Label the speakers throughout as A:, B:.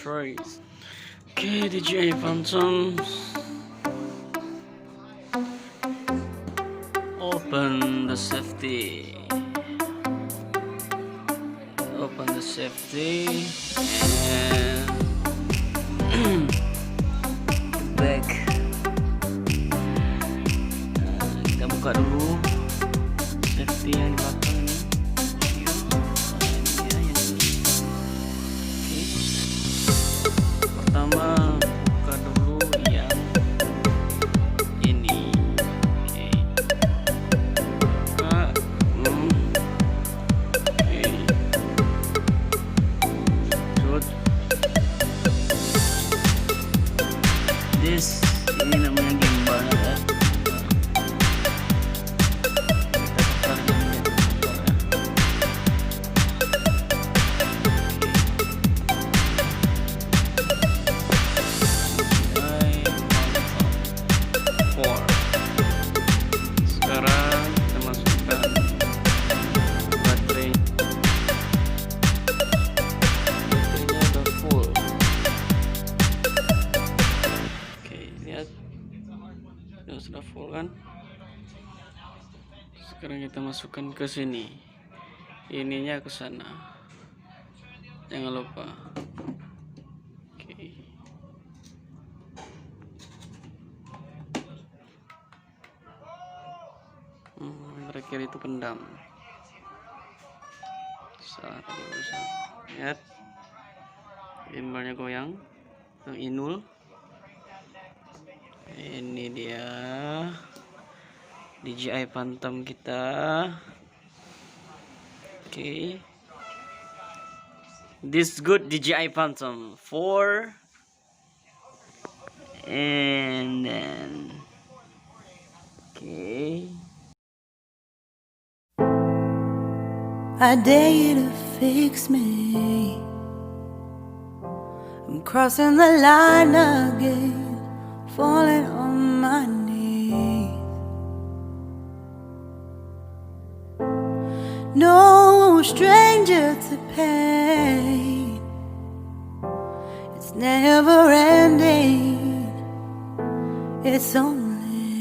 A: destroys. Okay, DJ Phantom. Open the safety. Open the safety and back. Kita buka dulu safety yang di belakang ini. Pertama buka dulu yang ini. This ini namanya gimbal ya. Sekarang kita masukkan baterai. Baterainya udah full. Oke, lihat sudah full kan. Sekarang kita masukkan ke sini, ininya ke sana, jangan lupa. Oke. Terakhir itu pendam. Salah tadi lihat gimbalnya goyang, inul. Ini dia DJI Phantom kita. Okay, this good DJI Phantom 4 and then okay.
B: I dare you to fix me. I'm crossing the line again, falling on my knees. No stranger to pain, it's never ending, it's only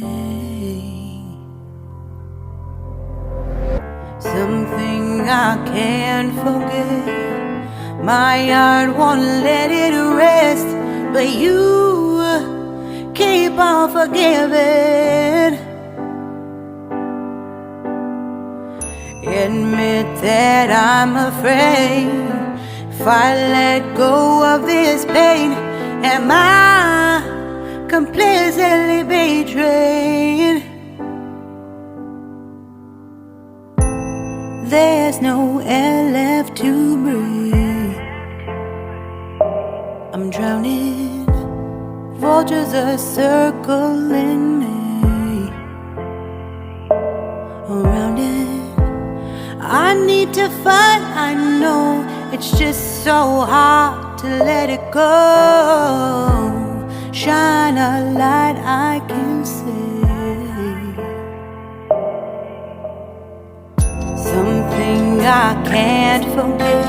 B: something I can't forget. My heart won't let it rest, but you keep on forgiving. Admit that I'm afraid. If I let go of this pain, am I completely betrayed? There's no air left to breathe. I'm drowning, vultures are circling me around it. I need to fight, I know it's just so hard to let it go. Shine a light I can see, something I can't forget.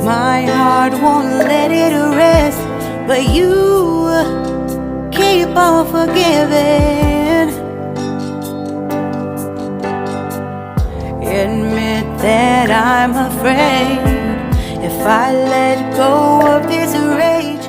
B: My heart won't let it rest, but you keep on forgiving. Admit that I'm afraid. If I let go of this rage,